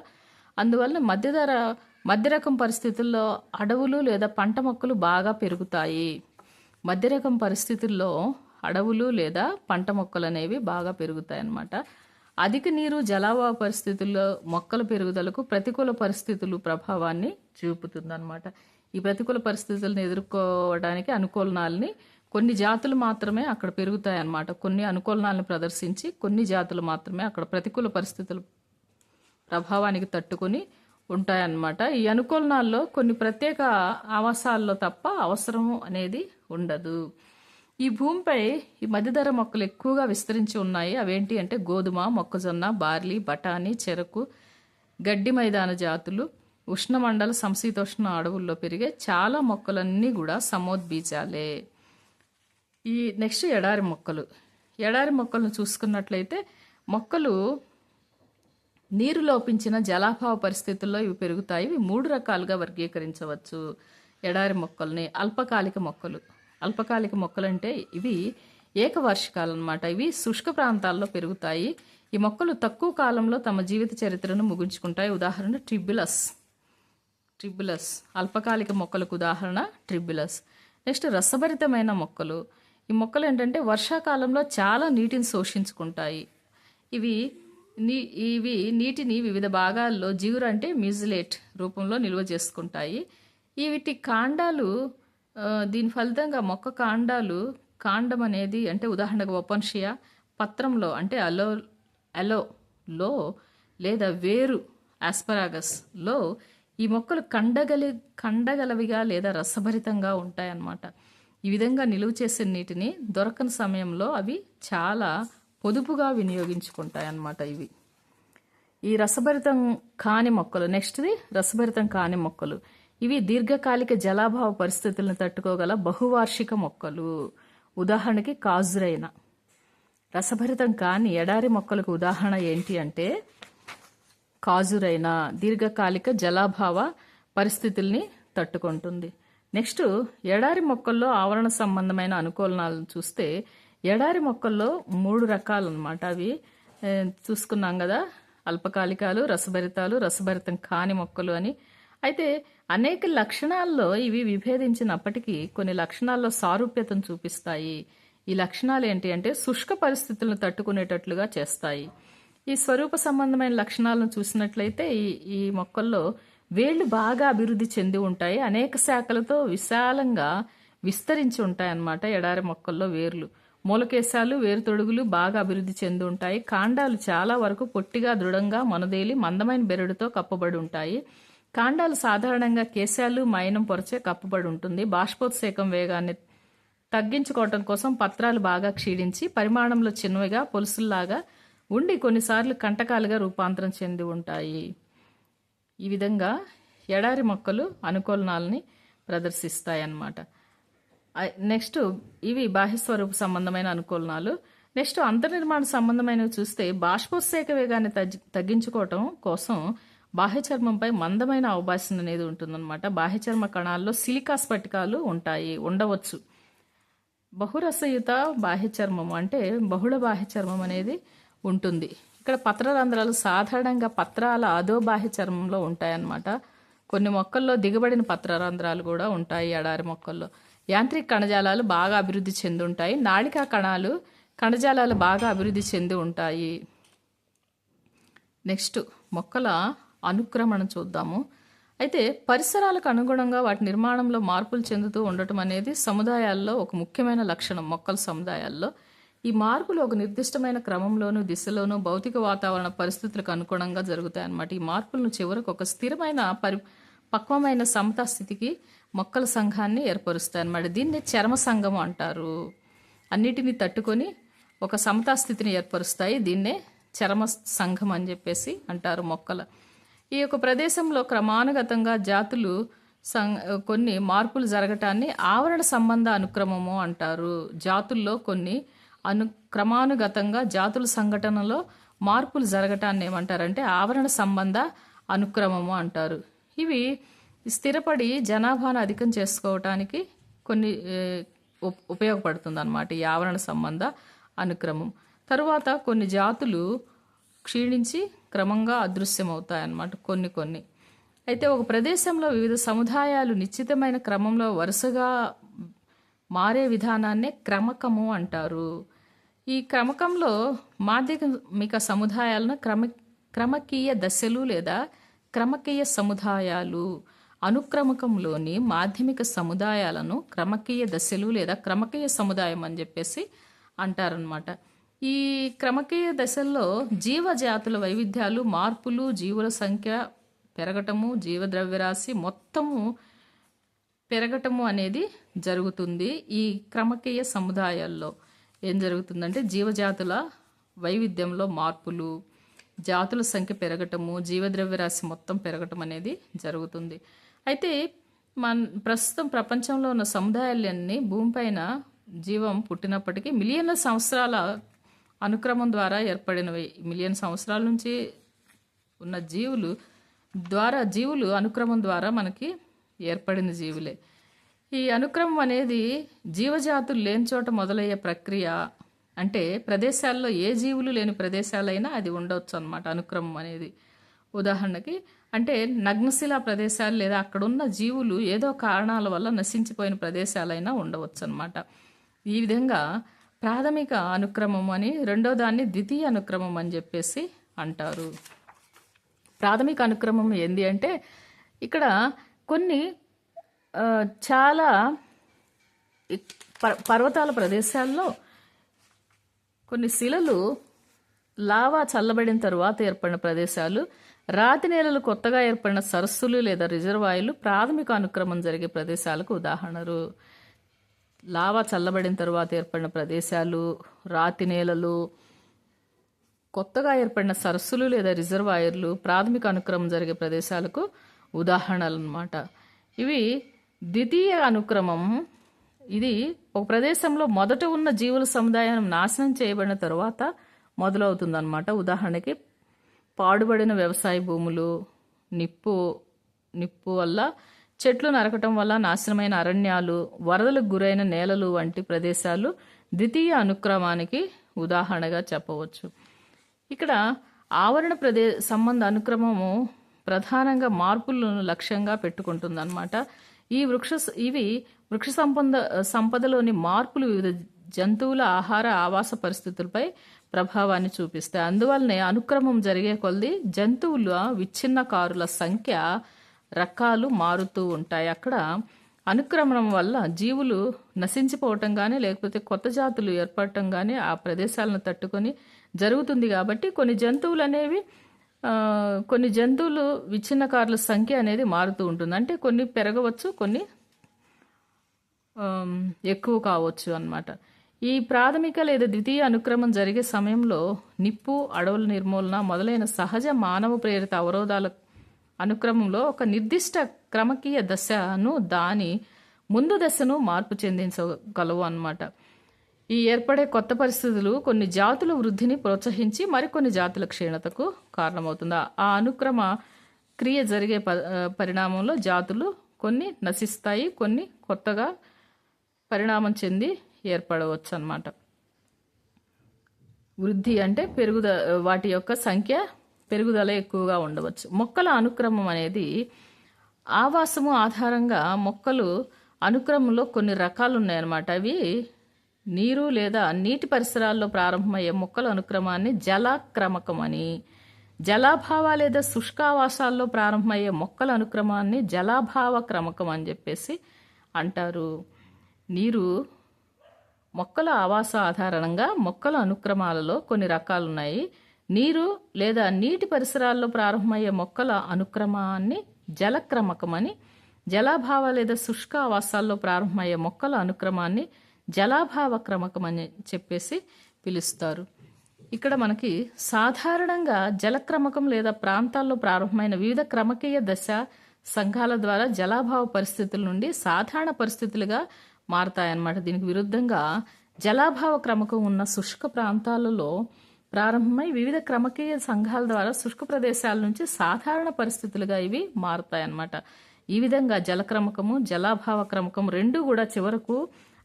అందువల్ల మధ్య రకం పరిస్థితుల్లో అడవులు లేదా పంట మొక్కలు బాగా పెరుగుతాయి. మధ్య రకం పరిస్థితుల్లో అడవులు లేదా పంట మొక్కలు అనేవి బాగా పెరుగుతాయి అన్నమాట. అధిక నీరు జలాభావ పరిస్థితుల్లో మొక్కల పెరుగుదలకు ప్రతికూల పరిస్థితులు ప్రభావాన్ని చూపుతుందన్నమాట. ఈ ప్రతికూల పరిస్థితులను ఎదుర్కోవడానికి అనుకూలనాలని కొన్ని జాతులు మాత్రమే అక్కడ పెరుగుతాయి అన్నమాట. కొన్ని అనుకూలనాలను ప్రదర్శించి కొన్ని జాతులు మాత్రమే అక్కడ ప్రతికూల పరిస్థితుల ప్రభావానికి తట్టుకొని ఉంటాయన్నమాట. ఈ అనుకూలనాల్లో కొన్ని ప్రత్యేక ఆవాసాల్లో తప్ప అవసరం అనేది ఉండదు. ఈ భూమిపై ఈ మధ్యధర మొక్కలు ఎక్కువగా విస్తరించి ఉన్నాయి. అవేంటి అంటే గోధుమ, మొక్కజొన్న, బార్లీ, బఠానీ, చెరకు, గడ్డి మైదాన జాతులు, ఉష్ణమండల సంశీతోష్ణ అడవుల్లో పెరిగే చాలా మొక్కలన్నీ కూడా సమోద్బీజాలే. ఈ నెక్స్ట్ ఎడారి మొక్కలు. ఎడారి మొక్కలను చూసుకున్నట్లయితే మొక్కలు నీరు లోపించిన జలాభావ పరిస్థితుల్లో ఇవి పెరుగుతాయి. ఇవి 3 రకాలుగా వర్గీకరించవచ్చు ఎడారి మొక్కల్ని. అల్పకాలిక మొక్కలు. అల్పకాలిక మొక్కలు అంటే ఇవి ఏకవార్షికాలు అన్నమాట. ఇవి శుష్క ప్రాంతాల్లో పెరుగుతాయి. ఈ మొక్కలు తక్కువ కాలంలో తమ జీవిత చరిత్రను ముగించుకుంటాయి. ఉదాహరణ ట్రిబ్యులస్ అల్పకాలిక మొక్కలకు ఉదాహరణ ట్రిబ్యులస్. నెక్స్ట్ రసభరితమైన మొక్కలు. ఈ మొక్కలు ఏంటంటే వర్షాకాలంలో చాలా నీటిని శోషించుకుంటాయి. ఇవి నీటిని వివిధ భాగాల్లో జిగురు అంటే మ్యూజిలేట్ రూపంలో నిల్వ చేసుకుంటాయి. వీటి కాండాలు దీని ఫలితంగా మొక్క కాండం అనేది అంటే ఉదాహరణకు ఓపన్షియా పత్రంలో అంటే అలోలో లేదా వేరు ఆస్పరాగస్లో ఈ మొక్కలు కండగలవిగా లేదా రసభరితంగా ఉంటాయన్నమాట. ఈ విధంగా నిలువ చేసే నీటిని దొరకని సమయంలో అవి చాలా పొదుపుగా వినియోగించుకుంటాయి అన్నమాట. ఈ రసభరితం కాని మొక్కలు. నెక్స్ట్ది రసభరితం కాని మొక్కలు. ఇవి దీర్ఘకాలిక జలాభావ పరిస్థితులను తట్టుకోగల బహువార్షిక మొక్కలు. ఉదాహరణకి కాజురైన. రసభరితం కాని ఎడారి మొక్కలకు ఉదాహరణ ఏంటి అంటే కాజురైన దీర్ఘకాలిక జలాభావ పరిస్థితుల్ని తట్టుకుంటుంది. నెక్స్ట్ ఎడారి మొక్కల్లో ఆవరణ సంబంధమైన అనుకూలనాలను చూస్తే ఎడారి మొక్కల్లో 3 రకాలు అన్నమాట. అవి చూసుకున్నాం కదా, అల్పకాలికాలు, రసభరితాలు, రసభరితం కాని మొక్కలు అని. అయితే అనేక లక్షణాల్లో ఇవి విభేదించినప్పటికీ కొన్ని లక్షణాల్లో సారూప్యతను చూపిస్తాయి. ఈ లక్షణాలు ఏంటి అంటే శుష్క పరిస్థితులను తట్టుకునేటట్లుగా చేస్తాయి. ఈ స్వరూప సంబంధమైన లక్షణాలను చూసినట్లయితే ఈ మొక్కల్లో వేళ్లు బాగా అభివృద్ధి చెంది ఉంటాయి. అనేక శాఖలతో విశాలంగా విస్తరించి ఉంటాయి అన్నమాట. ఎడారి మొక్కల్లో వేర్లు, మూలకేశాలు, వేరు తొడుగులు బాగా అభివృద్ధి చెంది ఉంటాయి. కాండాలు చాలా వరకు పొట్టిగా, దృఢంగా, మనదేలి మందమైన బెరడుతో కప్పబడి ఉంటాయి. కాండాలు సాధారణంగా కేశాలు, మైనం పొరచే కప్పబడి ఉంటుంది. బాష్పోత్సేకం వేగాన్ని తగ్గించుకోవటం కోసం పత్రాలు బాగా క్షీణించి పరిమాణంలో చిన్నవిగా పొలుసుల్లాగా ఉండి కొన్నిసార్లు కంటకాలుగా రూపాంతరం చెంది ఉంటాయి. ఈ విధంగా ఎడారి మొక్కలు అనుకూలనాలని ప్రదర్శిస్తాయి అన్నమాట. నెక్స్ట్ ఇవి బాహ్యస్వరూప సంబంధమైన అనుకూలనాలు. నెక్స్ట్ అంతర్నిర్మాణ సంబంధమైనవి చూస్తే బాష్పోత్సేక వేగాన్ని తగ్గించుకోవటం కోసం బాహ్య చర్మంపై మందమైన అవభాషణ అనేది ఉంటుందన్నమాట. బాహ్య చర్మ కణాల్లో సిలికా స్ఫటికాలు ఉండవచ్చు. బహురసయుత బాహ్య చర్మం అంటే బహుళ బాహ్య చర్మం అనేది ఉంటుంది. ఇక్కడ పత్రరంధ్రాలు సాధారణంగా పత్రాల అదో బాహ్య చర్మంలో ఉంటాయన్నమాట. కొన్ని మొక్కల్లో దిగబడిన పత్రరంధ్రాలు కూడా ఉంటాయి. ఎడారి మొక్కల్లో యాంత్రిక కణజాలాలు బాగా అభివృద్ధి చెంది ఉంటాయి. నాళికా కణజాలాలు బాగా అభివృద్ధి చెంది ఉంటాయి. నెక్స్ట్ మొక్కల అనుక్రమణ చూద్దాము. అయితే పరిసరాలకు అనుగుణంగా వాటి నిర్మాణంలో మార్పులు చెందుతూ ఉండటం అనేది సముదాయాల్లో ఒక ముఖ్యమైన లక్షణం. మొక్కల సముదాయాల్లో ఈ మార్పులు ఒక నిర్దిష్టమైన క్రమంలోనూ దిశలోనూ భౌతిక వాతావరణ పరిస్థితులకు అనుగుణంగా జరుగుతాయి అన్నమాట. ఈ మార్పులను చివరకు ఒక స్థిరమైన పక్వమైన సమతా స్థితికి మొక్కల సంఘాన్ని ఏర్పరుస్తాయి అన్నమాట. దీన్ని చర్మ సంఘం అంటారు. అన్నిటినీ తట్టుకొని ఒక సమతా స్థితిని ఏర్పరుస్తాయి. దీన్నే చర్మ సంఘం అని చెప్పేసి అంటారు మొక్కల. ఈ యొక్క ప్రదేశంలో క్రమానుగతంగా జాతులు కొన్ని మార్పులు జరగటాన్ని ఆవరణ సంబంధ అనుక్రమము అంటారు. జాతుల్లో కొన్ని క్రమానుగతంగా జాతుల సంఘటనలో మార్పులు జరగటాన్ని ఏమంటారంటే ఆవరణ సంబంధ అనుక్రమము అంటారు. ఇవి స్థిరపడి జనాభాను అధికం చేసుకోవటానికి కొన్ని ఉపయోగపడుతుంది అన్నమాట ఈ ఆవరణ సంబంధ అనుక్రమం. తరువాత కొన్ని జాతులు క్షీణించి క్రమంగా అదృశ్యమవుతాయి అన్నమాట కొన్ని. అయితే ఒక ప్రదేశంలో వివిధ సముదాయాలు నిశ్చితమైన క్రమంలో వరుసగా మారే విధానాన్నే క్రమకము అంటారు. ఈ క్రమకంలో మాధ్యమిక సముదాయాలను క్రమకీయ దశలు లేదా క్రమకీయ సముదాయాలు, అనుక్రమకంలోని మాధ్యమిక సముదాయాలను క్రమకీయ దశలు లేదా క్రమకీయ సముదాయం అని చెప్పేసి అంటారనమాట. ఈ క్రమకీయ దశల్లో జీవజాతుల వైవిధ్యాలు, మార్పులు, జీవుల సంఖ్య పెరగటము, జీవద్రవ్యరాశి మొత్తము పెరగటము అనేది జరుగుతుంది. ఈ క్రమకీయ సముదాయాల్లో ఏం జరుగుతుందంటే జీవజాతుల వైవిధ్యంలో మార్పులు, జాతుల సంఖ్య పెరగటము, జీవద్రవ్యరాశి మొత్తం పెరగటం అనేది జరుగుతుంది. అయితే ప్రస్తుతం ప్రపంచంలో ఉన్న సముదాయాలన్నీ భూమిపైన జీవం పుట్టినప్పటికీ మిలియన్ల సంవత్సరాల అనుక్రమం ద్వారా ఏర్పడినవి. మిలియన్ సంవత్సరాల నుంచి ఉన్న జీవులు అనుక్రమం ద్వారా మనకి ఏర్పడిన జీవులే. ఈ అనుక్రమం అనేది జీవజాతులు లేని చోట మొదలయ్యే ప్రక్రియ. అంటే ప్రదేశాల్లో ఏ జీవులు లేని ప్రదేశాలైనా అది ఉండవచ్చు అన్నమాట అనుక్రమం అనేది. ఉదాహరణకి అంటే నగ్నశిలా ప్రదేశాలు లేదా అక్కడున్న జీవులు ఏదో కారణాల వల్ల నశించిపోయిన ప్రదేశాలైనా ఉండవచ్చు అన్నమాట. ఈ విధంగా ప్రాథమిక అనుక్రమం అని, రెండో దాన్ని ద్వితీయ అనుక్రమం అని చెప్పేసి అంటారు. ప్రాథమిక అనుక్రమం ఏంది అంటే ఇక్కడ కొన్ని చాలా పర్వతాల ప్రదేశాల్లో కొన్ని శిలలు లావా చల్లబడిన తరువాత ఏర్పడిన ప్రదేశాలు, రాతి నేలలు కొత్తగా ఏర్పడిన సరస్సులు లేదా రిజర్వాయర్లు ప్రాథమిక అనుక్రమం జరిగే ప్రదేశాలకు ఉదాహరణలు. లావా చల్లబడిన తరువాత ఏర్పడిన ప్రదేశాలు, రాతి నేలలు, కొత్తగా ఏర్పడిన సరస్సులు లేదా రిజర్వాయర్లు ప్రాథమిక అనుక్రమం జరిగే ప్రదేశాలకు ఉదాహరణలు అన్నమాట. ఇవి ద్వితీయ అనుక్రమం. ఇది ఒక ప్రదేశంలో మొదట ఉన్న జీవుల సముదాయం నాశనం చేయబడిన తరువాత మొదలవుతుందన్నమాట. ఉదాహరణకి పాడుబడిన వ్యవసాయ భూములు, నిప్పు వల్ల, చెట్లు నరకటం వల్ల నాశనమైన అరణ్యాలు, వరదలకు గురైన నేలలు వంటి ప్రదేశాలు ద్వితీయ అనుక్రమానికి ఉదాహరణగా చెప్పవచ్చు. ఇక్కడ ఆవరణ సంబంధ అనుక్రమము ప్రధానంగా మార్పులను లక్ష్యంగా పెట్టుకుంటుందన్నమాట. ఇవి వృక్ష సంపదలోని మార్పులు వివిధ జంతువుల ఆహార ఆవాస పరిస్థితులపై ప్రభావాన్ని చూపిస్తాయి. అందువల్లనే అనుక్రమం జరిగే కొలది జంతువుల విచ్ఛిన్నకారుల సంఖ్య రకాలు మారుతూ ఉంటాయి. అక్కడ అనుక్రమణం వల్ల జీవులు నశించిపోవటం కానీ లేకపోతే కొత్త జాతులు ఏర్పడటం కానీ ఆ ప్రదేశాలను తట్టుకొని జరుగుతుంది. కాబట్టి కొన్ని జంతువులు విచ్ఛిన్నకారుల సంఖ్య అనేది మారుతూ ఉంటుంది. అంటే కొన్ని పెరగవచ్చు, కొన్ని ఎక్కువ కావచ్చు అన్నమాట. ఈ ప్రాథమిక లేదా ద్వితీయ అనుక్రమం జరిగే సమయంలో నిప్పు, అడవుల నిర్మూలన మొదలైన సహజ మానవ ప్రేరిత అవరోధాల అనుక్రమంలో ఒక నిర్దిష్ట క్రమకీయ దశను దాని ముందు దశను మార్పు చెందించగలవు అన్నమాట. ఈ ఏర్పడే కొత్త పరిస్థితులు కొన్ని జాతుల వృద్ధిని ప్రోత్సహించి మరికొన్ని జాతుల క్షీణతకు కారణమవుతుంది. ఆ అనుక్రమ క్రియ జరిగే పరిణామంలో జాతులు కొన్ని నశిస్తాయి, కొన్ని కొత్తగా పరిణామం చెంది ఏర్పడవచ్చు అన్నమాట. వృద్ధి అంటే వాటి యొక్క సంఖ్య పెరుగుదల ఎక్కువగా ఉండవచ్చు. మొక్కల అనుక్రమం అనేది ఆవాసము ఆధారంగా మొక్కలు అనుక్రమంలో కొన్ని రకాలు ఉన్నాయన్నమాట. అవి నీరు లేదా నీటి పరిసరాల్లో ప్రారంభమయ్యే మొక్కల అనుక్రమాన్ని జలక్రమకం అని, జలాభావ లేదా శుష్కావాసాల్లో ప్రారంభమయ్యే మొక్కల అనుక్రమాన్ని జలాభావ క్రమకం అని చెప్పేసి అంటారు. మొక్కల ఆవాస ఆధారంగా మొక్కల అనుక్రమాలలో కొన్ని రకాలున్నాయి. నీరు లేదా నీటి పరిసరాల్లో ప్రారంభమయ్యే మొక్కల అనుక్రమాన్ని జలక్రమకమని, జలాభావ లేదా శుష్క ఆవాసాల్లో ప్రారంభమయ్యే మొక్కల అనుక్రమాన్ని జలాభావ క్రమకం అని చెప్పేసి పిలుస్తారు. ఇక్కడ మనకి సాధారణంగా జలక్రమకం లేదా ప్రాంతాల్లో ప్రారంభమైన వివిధ క్రమకీయ దశ సంఘాల ద్వారా జలాభావ పరిస్థితుల నుండి సాధారణ పరిస్థితులుగా మారతాయన్నమాట. దీనికి విరుద్ధంగా జలాభావ క్రమకం ఉన్న శుష్క ప్రాంతాలలో ప్రారంభమై వివిధ క్రమకీయ సంఘాల ద్వారా శుష్క ప్రదేశాల నుంచి సాధారణ పరిస్థితులుగా ఇవి మారతాయన్నమాట. ఈ విధంగా జలక్రమకము, జలాభావ క్రమకం రెండు కూడా చివరకు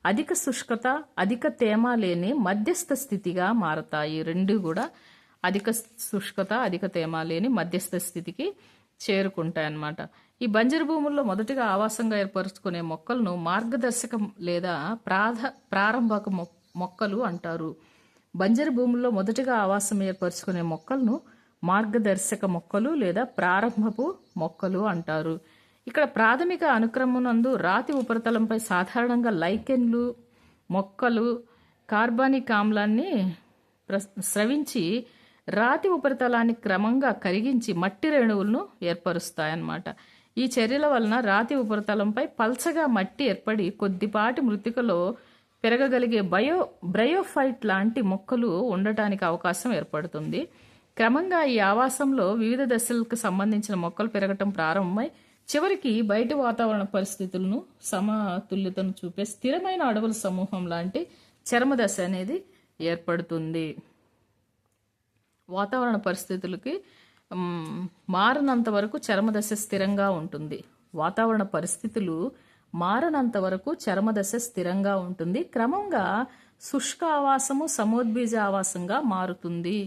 అధిక శుష్కత, అధిక తేమ లేని మధ్యస్థ స్థితిగా మారతాయి. రెండు కూడా అధిక శుష్కత, అధిక తేమ లేని మధ్యస్థ స్థితికి చేరుకుంటాయి అన్నమాట. ఈ బంజరు భూముల్లో మొదటిగా ఆవాసంగా ఏర్పరచుకునే మొక్కలను మార్గదర్శకం లేదా ప్రారంభక మొక్కలు అంటారు. బంజరు భూముల్లో మొదటిగా ఆవాసం ఏర్పరచుకునే మొక్కలను మార్గదర్శక మొక్కలు లేదా ప్రారంభపు మొక్కలు అంటారు. ఇక్కడ ప్రాథమిక అనుక్రమనందు రాతి ఉపరితలంపై సాధారణంగా లైకెన్లు మొక్కలు కార్బానిక్ ఆమ్లాన్ని స్రవించి రాతి ఉపరితలాన్ని క్రమంగా కరిగించి మట్టి రేణువులను ఏర్పరుస్తాయన్నమాట. ఈ చర్యల వలన రాతి ఉపరితలంపై పల్చగా మట్టి ఏర్పడి కొద్దిపాటి మృతికలో పెరగగలిగే బ్రయోఫైట్ లాంటి మొక్కలు ఉండటానికి అవకాశం ఏర్పడుతుంది. క్రమంగా ఈ ఆవాసంలో వివిధ దశలకు సంబంధించిన మొక్కలు పెరగటం ప్రారంభమై చివరికి బయట వాతావరణ పరిస్థితులను సమతుల్యతను చూపే స్థిరమైన అడవుల సమూహం లాంటి చర్మ దశ అనేది ఏర్పడుతుంది. వాతావరణ పరిస్థితులకి మారనంత వరకు చర్మదశ స్థిరంగా ఉంటుంది. వాతావరణ పరిస్థితులు మారనంత వరకు చర్మదశ స్థిరంగా ఉంటుంది. క్రమంగా శుష్క ఆవాసము సమోద్బీజ ఆవాసంగా మారుతుంది.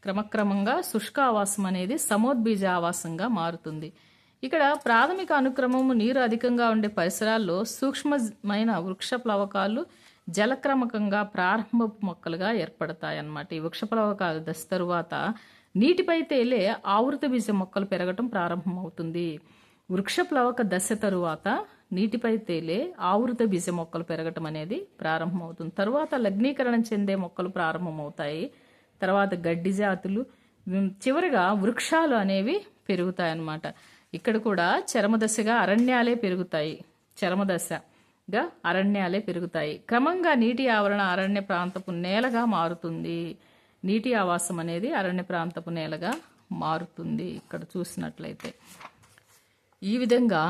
క్రమక్రమంగా శుష్క ఆవాసం అనేది సమోద్బీజ ఆవాసంగా మారుతుంది. ఇక్కడ ప్రాథమిక అనుక్రమము నీరు అధికంగా ఉండే పరిసరాల్లో సూక్ష్మమైన వృక్ష ప్లవకాలు జలక్రమకంగా ప్రారంభపు మొక్కలుగా ఏర్పడతాయి అన్నమాట. ఈ వృక్ష ప్లవకాల దశ తరువాత నీటిపై తేలే ఆవృత బీజ మొక్కలు పెరగటం ప్రారంభమవుతుంది. వృక్ష ప్లవక దశ తరువాత నీటిపై తేలే ఆవృత బీజ మొక్కలు పెరగటం అనేది ప్రారంభమవుతుంది. తరువాత లగ్నీకరణం చెందే మొక్కలు ప్రారంభమవుతాయి. తర్వాత గడ్డి జాతులు, చివరిగా వృక్షాలు అనేవి పెరుగుతాయన్నమాట. ఇక్కడ కూడా చరమదశగా అరణ్యాలే పెరుగుతాయి. చరమదశగా అరణ్యాలే పెరుగుతాయి. క్రమంగా నీటి ఆవరణ అరణ్య ప్రాంతపు నేలగా మారుతుంది. నీటి ఆవాసం అనేది అరణ్య ప్రాంతపు నేలగా మారుతుంది. ఇక్కడ చూసినట్లయితే ఈ విధంగా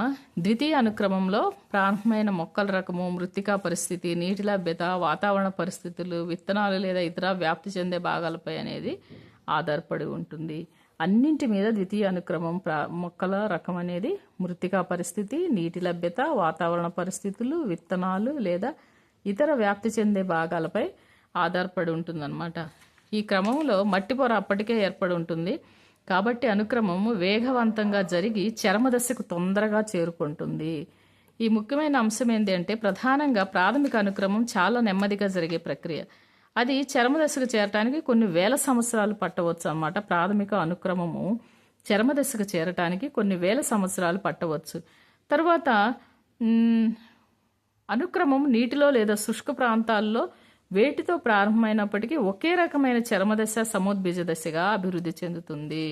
ద్వితీయ అనుక్రమంలో ప్రారంభమైన మొక్కల రకము, మృత్తికా పరిస్థితి, నీటి లభ్యత, వాతావరణ పరిస్థితులు, విత్తనాలు లేదా ఇతర వ్యాప్తి చెందే భాగాలపై అనేది ఆధారపడి ఉంటుంది. అన్నింటి మీద ద్వితీయ అనుక్రమం మొక్కల రకం అనేది మృత్తికా పరిస్థితి, నీటి లభ్యత, వాతావరణ పరిస్థితులు, విత్తనాలు లేదా ఇతర వ్యాప్తి చెందే భాగాలపై ఆధారపడి ఉంటుందన్నమాట. ఈ క్రమంలో మట్టి పొర అప్పటికే ఏర్పడి ఉంటుంది కాబట్టి అనుక్రమము వేగవంతంగా జరిగి చర్మదశకు తొందరగా చేరుకుంటుంది. ఈ ముఖ్యమైన అంశం ఏంటి అంటే ప్రధానంగా ప్రాథమిక అనుక్రమం చాలా నెమ్మదిగా జరిగే ప్రక్రియ. అది చర్మ దశకు చేరటానికి కొన్ని వేల సంవత్సరాలు పట్టవచ్చు అన్నమాట. ప్రాథమిక అనుక్రమము చర్మ దశకు చేరటానికి కొన్ని వేల సంవత్సరాలు పట్టవచ్చు. తర్వాత అనుక్రమం నీటిలో లేదా శుష్క ప్రాంతాల్లో వేటితో ప్రారంభమైనప్పటికీ ఒకే రకమైన చర్మదశ సమోద్బీజ దశగా అభివృద్ధి చెందుతుంది.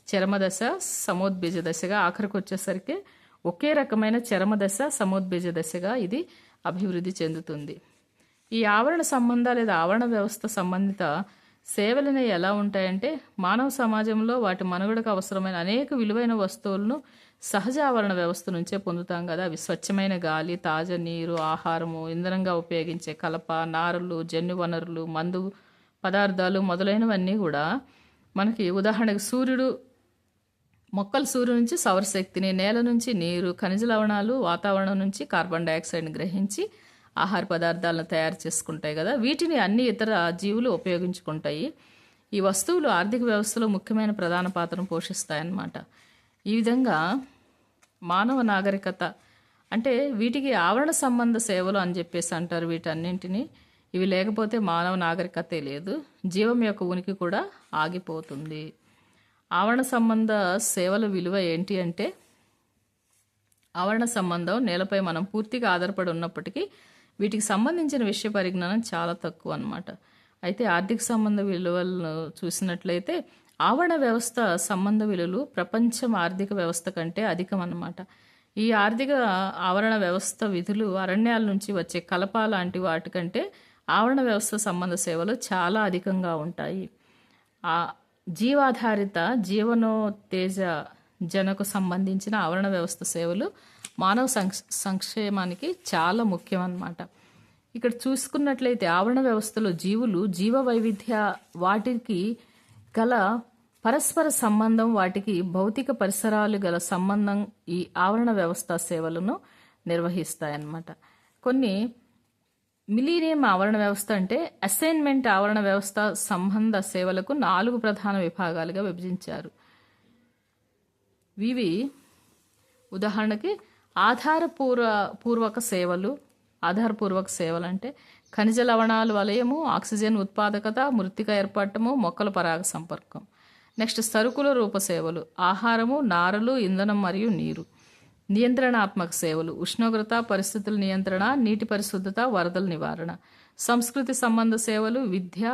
చర్మదశ సమోద్బీజ దశగా ఆఖరికి వచ్చేసరికి ఒకే రకమైన చర్మదశ సమోద్బీజ దశగా ఇది అభివృద్ధి చెందుతుంది. ఈ ఆవరణ సంబంధ లేదా ఆవరణ వ్యవస్థ సంబంధిత సేవలనే ఎలా ఉంటాయంటే మానవ సమాజంలో వాటి మనుగడకు అవసరమైన అనేక విలువైన వస్తువులను సహజ ఆవరణ వ్యవస్థ నుంచే పొందుతాం కదా. అవి స్వచ్ఛమైన గాలి, తాజా నీరు, ఆహారము, ఇంధనంగా ఉపయోగించే కలప, నారులు, జన్యు వనరులు, మందు పదార్థాలు మొదలైనవన్నీ కూడా మనకి ఉదాహరణకు మొక్కలు సూర్యుడు నుంచి సౌరశక్తిని, నేల నుంచి నీరు, ఖనిజ లవణాలు, వాతావరణం నుంచి కార్బన్ డైఆక్సైడ్ని గ్రహించి ఆహార పదార్థాలను తయారు చేసుకుంటాయి కదా. వీటిని అన్ని ఇతర జీవులు ఉపయోగించుకుంటాయి. ఈ వస్తువులు ఆర్థిక వ్యవస్థలో ముఖ్యమైన ప్రధాన పాత్రను పోషిస్తాయన్నమాట. ఈ విధంగా మానవ నాగరికత అంటే వీటికి ఆవరణ సంబంధ సేవలు అని చెప్పేసి అంటారు వీటన్నింటినీ. ఇవి లేకపోతే మానవ నాగరికతే లేదు, జీవం యొక్క ఉనికి కూడా ఆగిపోతుంది. ఆవరణ సంబంధ సేవల విలువ ఏంటి అంటే ఆవరణ సంబంధం నేలపై మనం పూర్తిగా ఆధారపడి ఉన్నప్పటికీ వీటికి సంబంధించిన విషయ పరిజ్ఞానం చాలా తక్కువ అన్నమాట. అయితే ఆర్థిక సంబంధ విలువలను చూసినట్లయితే ఆవరణ వ్యవస్థ సంబంధ విలువలు ప్రపంచం ఆర్థిక వ్యవస్థ కంటే అధికం అన్నమాట. ఈ ఆర్థిక ఆవరణ వ్యవస్థ విధులు అరణ్యాల నుంచి వచ్చే కలప లాంటి వాటికంటే ఆవరణ వ్యవస్థ సంబంధ సేవలు చాలా అధికంగా ఉంటాయి. జీవాధారిత జీవనోత్తేజ జనకు సంబంధించిన ఆవరణ వ్యవస్థ సేవలు మానవ సంక్షేమానికి చాలా ముఖ్యం అన్నమాట. ఇక్కడ చూసుకున్నట్లయితే ఆవరణ వ్యవస్థలో జీవులు జీవ వైవిధ్య వాటికి గల పరస్పర సంబంధం, వాటికి భౌతిక పరిసరాలు గల సంబంధం ఈ ఆవరణ వ్యవస్థ సేవలను నిర్వహిస్తాయన్నమాట. కొన్ని మిలీనియం ఆవరణ వ్యవస్థ అంటే అసైన్మెంట్ ఆవరణ వ్యవస్థ సంబంధ సేవలకు 4 ప్రధాన విభాగాలుగా విభజించారు. ఇవి ఉదాహరణకి ఆధారపూర్వక సేవలు అంటే ఖనిజ లవణాల వలయము, ఆక్సిజన్ ఉత్పాదకత, మృత్తిక ఏర్పడటము, మొక్కల పరాగ సంపర్కం. నెక్స్ట్ సరుకుల రూప సేవలు ఆహారము, నారలు, ఇంధనం మరియు నీరు. నియంత్రణాత్మక సేవలు ఉష్ణోగ్రత, పరిస్థితుల నియంత్రణ, నీటి పరిశుద్ధత, వరదల నివారణ. సంస్కృతి సంబంధ సేవలు విద్య,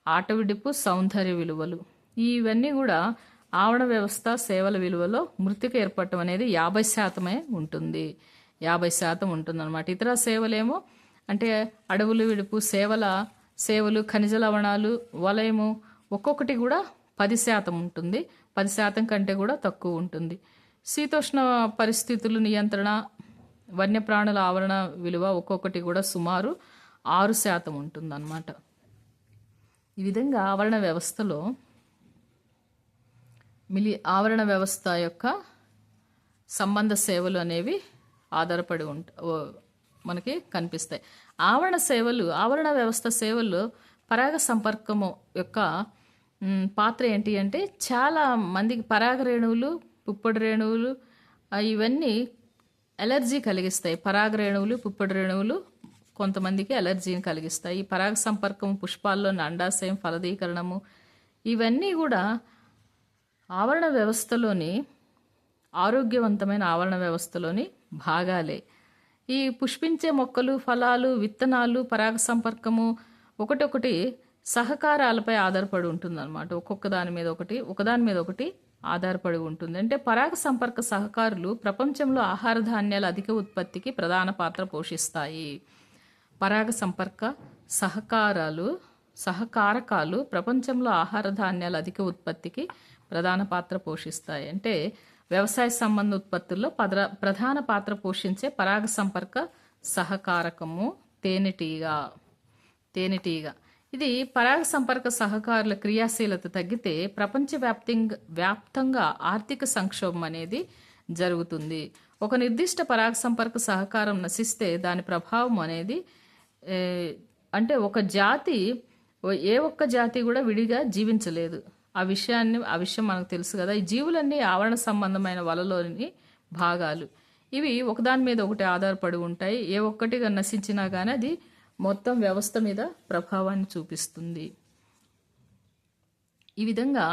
ఆట విడుపు, సౌందర్య విలువలు. ఇవన్నీ కూడా ఆవరణ వ్యవస్థ సేవల విలువలో మృతిక ఏర్పడటం అనేది 50% ఉంటుంది. 50% ఉంటుందన్నమాట. ఇతర సేవలేమో అంటే అడవులు విడుపు సేవలు, ఖనిజ లవణాలు, వలయము ఒక్కొక్కటి కూడా 10% ఉంటుంది. 10% కంటే కూడా తక్కువ ఉంటుంది. శీతోష్ణ పరిస్థితులు నియంత్రణ, వన్యప్రాణుల ఆవరణ విలువ ఒక్కొక్కటి కూడా సుమారు 6% ఉంటుందన్నమాట. ఈ విధంగా ఆవరణ వ్యవస్థలో ఆవరణ వ్యవస్థ యొక్క సంబంధ సేవలు అనేవి ఆధారపడి మనకి కనిపిస్తాయి. ఆవరణ వ్యవస్థ సేవలు పరాగ సంపర్కము యొక్క పాత్ర ఏంటి అంటే చాలా మందికి పరాగ రేణువులు, పుప్పొడి రేణువులు ఇవన్నీ ఎలర్జీ కలిగిస్తాయి. పరాగ రేణువులు, పుప్పొడి రేణువులు కొంతమందికి ఎలర్జీని కలిగిస్తాయి. ఈ పరాగ సంపర్కం, పుష్పాల్లోని అండాశయం, ఫలదీకరణము ఇవన్నీ కూడా ఆవరణ వ్యవస్థలోని ఆరోగ్యవంతమైన ఆవరణ వ్యవస్థలోని భాగాలే. ఈ పుష్పించే మొక్కలు, ఫలాలు, విత్తనాలు పరాగ సంపర్కము ఒకటొకటి సహకారాలపై ఆధారపడి ఉంటుందన్నమాట. ఒకదాని మీద ఒకటి ఆధారపడి ఉంటుంది. అంటే పరాగ సంపర్క సహకారులు ప్రపంచంలో ఆహార ధాన్యాల అధిక ఉత్పత్తికి ప్రధాన పాత్ర పోషిస్తాయి. పరాగ సంపర్క సహకారకాలు ప్రపంచంలో ఆహార ధాన్యాల అధిక ఉత్పత్తికి ప్రధాన పాత్ర పోషిస్తాయి. అంటే వ్యవసాయ సంబంధ ఉత్పత్తుల్లో ప్రధాన పాత్ర పోషించే పరాగ సంపర్క సహకారకము తేనెటీగ. ఇది పరాగ సంపర్క సహకారుల క్రియాశీలత తగ్గితే వ్యాప్తంగా ఆర్థిక సంక్షోభం అనేది జరుగుతుంది. ఒక నిర్దిష్ట పరాగ సంపర్క సహకారం నశిస్తే దాని ప్రభావం అనేది అంటే ఏ ఒక్క జాతి కూడా విడిగా జీవించలేదు. ఆ విషయం మనకు తెలుసు కదా. ఈ జీవులన్నీ ఆవరణ సంబంధమైన వలలోని భాగాలు. ఇవి ఒకదాని మీద ఒకటి ఆధారపడి ఉంటాయి. ఏ ఒక్కటిగా నశించినా కానీ అది మొత్తం వ్యవస్థ మీద ప్రభావాన్ని చూపిస్తుంది. ఈ విధంగా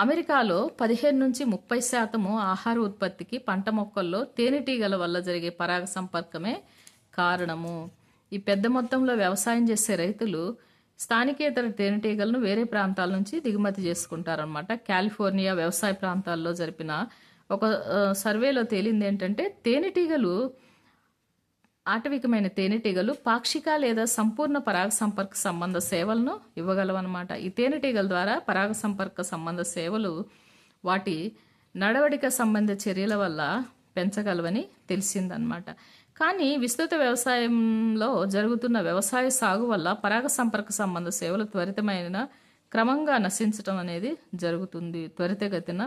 అమెరికాలో 15-30% ఆహార ఉత్పత్తికి పంట మొక్కల్లో తేనెటీగల వల్ల జరిగే పరాగ సంపర్కమే కారణము. ఈ పెద్ద మొత్తంలో వ్యవసాయం చేసే రైతులు స్థానికేతర తేనెటీగలను వేరే ప్రాంతాల నుంచి దిగుమతి చేసుకుంటారనమాట. కాలిఫోర్నియా వ్యవసాయ ప్రాంతాల్లో జరిపిన ఒక సర్వేలో తేలింది ఏంటంటే తేనెటీగలు ఆటవికమైన తేనెటీగలు పాక్షిక లేదా సంపూర్ణ పరాగ సంపర్క సంబంధ సేవలను ఇవ్వగలవన్నమాట. ఈ తేనెటీగల ద్వారా పరాగ సంపర్క సంబంధ సేవలు వాటి నడవడిక సంబంధ చర్యల వల్ల పెంచగలవని తెలిసిందనమాట. కానీ విస్తృత వ్యవసాయంలో జరుగుతున్న వ్యవసాయ సాగు వల్ల పరాగ సంపర్క సంబంధ సేవలు త్వరితమైన క్రమంగా నశించడం అనేది జరుగుతుంది. త్వరితగతిన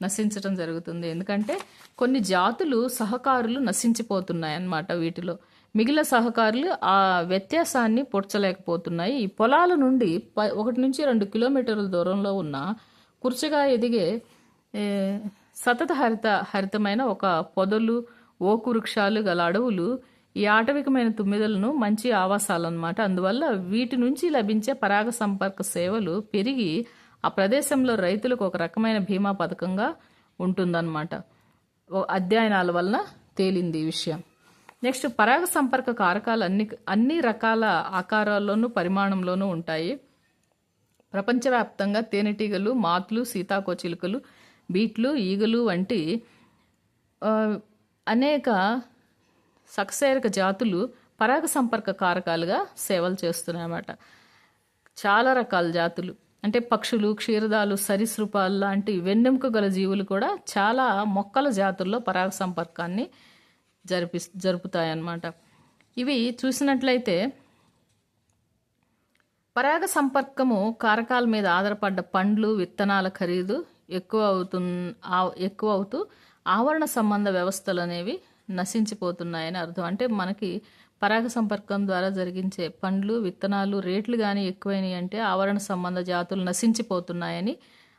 నశించడం జరుగుతుంది. ఎందుకంటే కొన్ని జాతులు సహకారులు నశించిపోతున్నాయి అన్నమాట. వీటిలో మిగిలిన సహకారులు ఆ వ్యత్యాసాన్ని పొడ్చలేకపోతున్నాయి. ఈ పొలాల నుండి 1-2 కిలోమీటర్ల దూరంలో ఉన్న కుర్చగా ఎదిగే సతత హరితమైన ఒక పొదలు ఓకు వృక్షాలు గల అడవులు ఈ ఆటవికమైన తుమ్మిదలను మంచి ఆవాసాలన్నమాట. అందువల్ల వీటి నుంచి లభించే పరాగ సంపర్క సేవలు పెరిగి ఆ ప్రదేశంలో రైతులకు ఒక రకమైన బీమా పథకంగా ఉంటుందన్నమాట. అధ్యయనాల వలన తేలింది ఈ విషయం. నెక్స్ట్, పరాగ సంపర్క కారకాలు అన్ని రకాల ఆకారాల్లోనూ పరిమాణంలోనూ ఉంటాయి. ప్రపంచవ్యాప్తంగా తేనెటీగలు, మాతులు, సీతాకోచిలుకలు, బీట్లు, ఈగలు వంటి అనేక సకశేరుక జాతులు పరాగ సంపర్క కారకాలుగా సేవలు చేస్తున్నాయన్నమాట. చాలా రకాల జాతులు అంటే పక్షులు, క్షీరదాలు, సరీసృపాలు లాంటి వెన్నెముక గల జీవులు కూడా చాలా మొక్కల జాతుల్లో పరాగ సంపర్కాన్ని జరుపుతాయన్నమాట. ఇవి చూసినట్లయితే పరాగ సంపర్కము కారకాల మీద ఆధారపడ్డ పండ్లు, విత్తనాల ఖరీదు ఎక్కువ అవుతూ ఆవరణ సంబంధ వ్యవస్థలు అనేవి నశించిపోతున్నాయని అర్థం. అంటే మనకి పరాగ సంపర్కం ద్వారా జరిగించే పండ్లు, విత్తనాలు రేట్లు కానీ ఎక్కువైనాయి అంటే ఆవరణ సంబంధ జాతులు నశించిపోతున్నాయని